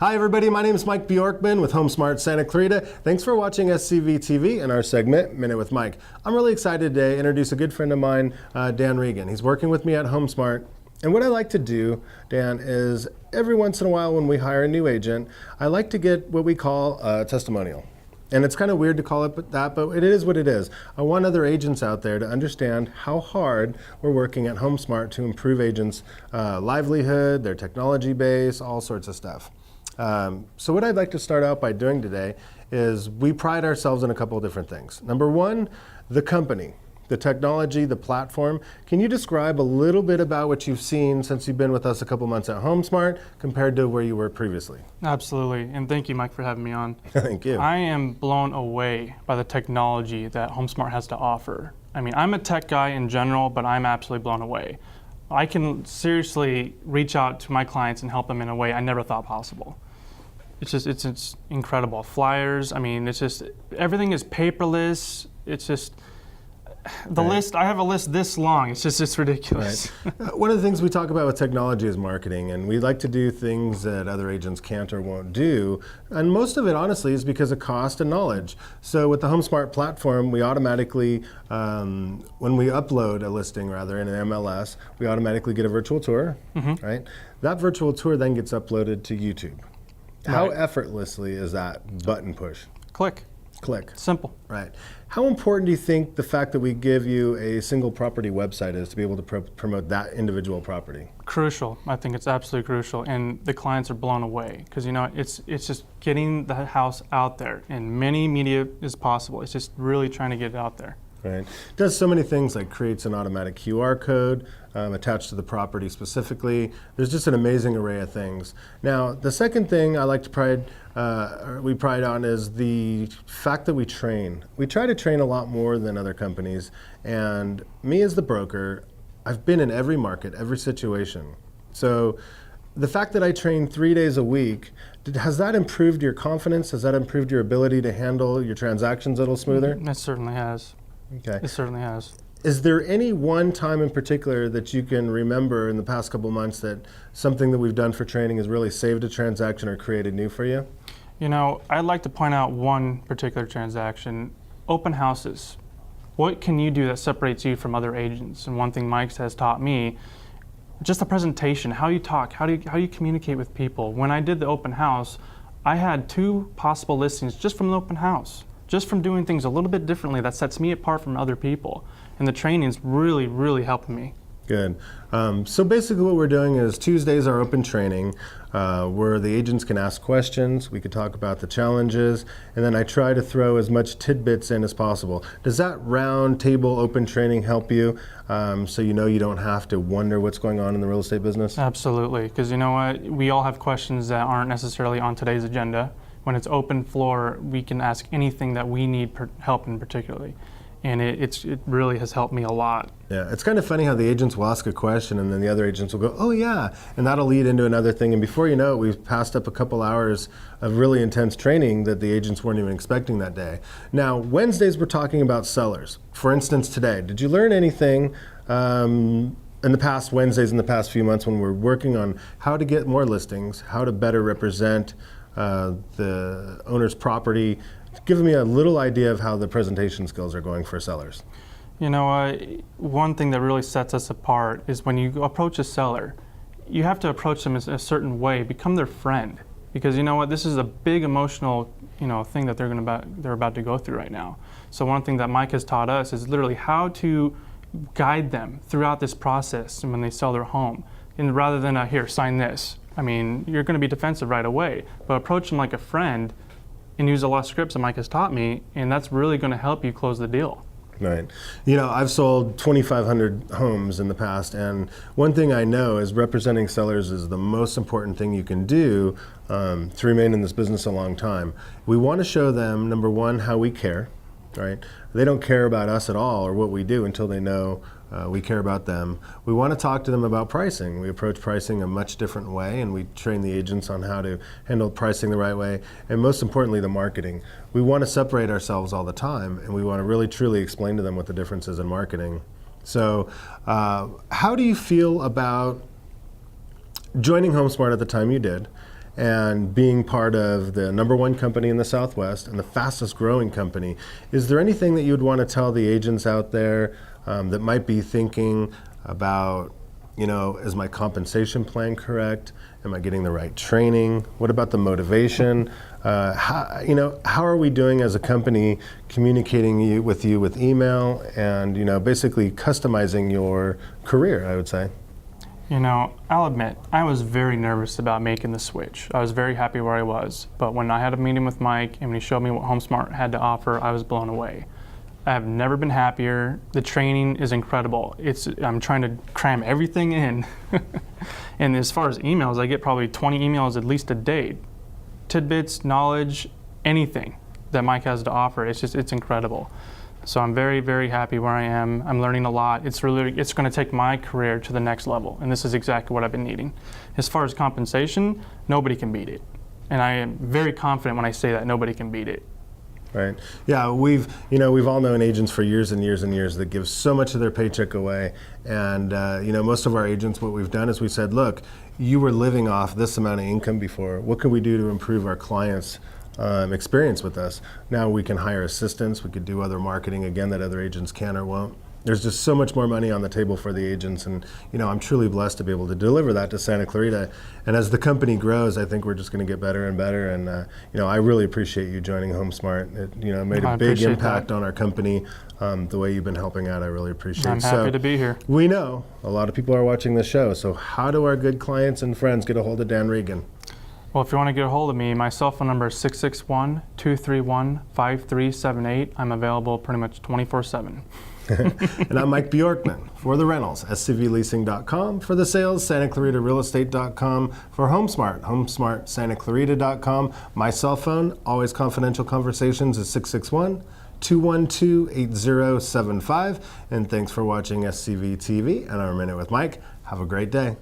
Hi everybody, my name is Mike Bjorkman with HomeSmart Santa Clarita. Thanks for watching SCV TV and our segment, Minute with Mike. I'm really excited today to introduce a good friend of mine, Dan Regan. He's working with me at HomeSmart. And what I like to do, Dan, is every once in a while when we hire a new agent, I like to get what we call a testimonial. And it's kind of weird to call it that, but it is what it is. I want other agents out there to understand how hard we're working at HomeSmart to improve agents' livelihood, their technology base, all sorts of stuff. So what I'd like to start out by doing today is we pride ourselves in a couple of different things. Number one, the company, the technology, the platform. Can you describe a little bit about what you've seen since you've been with us a couple months at HomeSmart compared to where you were previously? Absolutely, and thank you, Mike, for having me on. Thank you. I am blown away by the technology that HomeSmart has to offer. I mean, I'm a tech guy in general, but I'm absolutely blown away. I can seriously reach out to my clients and help them in a way I never thought possible. It's incredible. Flyers, I mean, it's just, everything is paperless. It's just, the list, I have a list this long. It's ridiculous. Right. One of the things we talk about with technology is marketing, and we like to do things that other agents can't or won't do. And most of it, honestly, is because of cost and knowledge. So with the HomeSmart platform, we automatically, when we upload a listing, rather, in an MLS, we automatically get a virtual tour, right? That virtual tour then gets uploaded to YouTube. How effortlessly is that button push? Click. Click. Simple. Right. How important do you think the fact that we give you a single property website is to be able to promote that individual property? Crucial. I think it's absolutely crucial, and the clients are blown away because it's just getting the house out there in many media as possible. It's just really trying to get it out there. Right. It does so many things, like creates an automatic QR code attached to the property specifically. There's just an amazing array of things. Now, the second thing I like to we pride on is the fact that we train. We try to train a lot more than other companies, and me as the broker, I've been in every market, every situation. So the fact that I train 3 days a week, has that improved your confidence? Has that improved your ability to handle your transactions a little smoother? It certainly has. Okay. It certainly has. Is there any one time in particular that you can remember in the past couple months that something that we've done for training has really saved a transaction or created new for you? You know, I'd like to point out one particular transaction, open houses. What can you do that separates you from other agents? And one thing Mike has taught me, just the presentation, how you talk, how you communicate with people. When I did the open house, I had 2 possible listings just from the open house, just from doing things a little bit differently that sets me apart from other people. And the training's really, really helping me. Good. So basically what we're doing is Tuesdays are open training where the agents can ask questions, we could talk about the challenges, and then I try to throw as much tidbits in as possible. Does that round table open training help you so you know you don't have to wonder what's going on in the real estate business? Absolutely, because you know what, we all have questions that aren't necessarily on today's agenda. When it's open floor, we can ask anything that we need help in particularly. And it really has helped me a lot. Yeah, it's kind of funny how the agents will ask a question and then the other agents will go, oh yeah, and that'll lead into another thing. And before you know it, we've passed up a couple hours of really intense training that the agents weren't even expecting that day. Now, Wednesdays we're talking about sellers. For instance, today, did you learn anything in the past Wednesdays in the past few months when we're working on how to get more listings, how to better represent the owner's property? Give me a little idea of how the presentation skills are going for sellers. You know, one thing that really sets us apart is when you approach a seller, you have to approach them in a certain way, become their friend. Because you know what, this is a big emotional thing that they're about to go through right now. So one thing that Mike has taught us is literally how to guide them throughout this process and when they sell their home. And rather than, here, sign this. I mean, you're going to be defensive right away, but approach them like a friend and use a lot of scripts that Mike has taught me, and that's really going to help you close the deal. Right. You know, I've sold 2,500 homes in the past, and one thing I know is representing sellers is the most important thing you can do to remain in this business a long time. We want to show them, number one, how we care, right? They don't care about us at all or what we do until they know we care about them. We want to talk to them about pricing. We approach pricing a much different way, and we train the agents on how to handle pricing the right way, and most importantly, the marketing. We want to separate ourselves all the time, and we want to really truly explain to them what the difference is in marketing. So how do you feel about joining HomeSmart at the time you did, and being part of the #1 company in the Southwest and the fastest growing company, is there anything that you would want to tell the agents out there that might be thinking about, is my compensation plan correct? Am I getting the right training? What about the motivation? How are we doing as a company communicating with you with email and, basically customizing your career, I would say? I'll admit, I was very nervous about making the switch. I was very happy where I was, but when I had a meeting with Mike and when he showed me what HomeSmart had to offer, I was blown away. I have never been happier. The training is incredible. I'm trying to cram everything in. And as far as emails, I get probably 20 emails at least a day. Tidbits, knowledge, anything that Mike has to offer. It's incredible. So I'm very, very happy where I am. I'm learning a lot. It's going to take my career to the next level, and this is exactly what I've been needing. As far as compensation, nobody can beat it. And I am very confident when I say that nobody can beat it. Right. Yeah, we've all known agents for years and years and years that give so much of their paycheck away. And, most of our agents, what we've done is we said, look, you were living off this amount of income before. What can we do to improve our clients' experience with us? Now we can hire assistants. We could do other marketing, again, that other agents can or won't. There's just so much more money on the table for the agents, and I'm truly blessed to be able to deliver that to Santa Clarita. And as the company grows, I think we're just going to get better and better. And I really appreciate you joining HomeSmart. It made a big impact on our company. The way you've been helping out, I really appreciate. I'm happy to be here. We know a lot of people are watching this show. So how do our good clients and friends get a hold of Dan Regan? Well, if you want to get a hold of me, my cell phone number is 661-231-5378. I'm available pretty much 24/7. And I'm Mike Bjorkman for the rentals, scvleasing.com, for the sales, SantaClaritaRealEstate.com, for HomeSmart, HomeSmartSantaClarita.com. My cell phone, always confidential conversations, is 661-212-8075. And thanks for watching SCV TV and our Minute with Mike. Have a great day.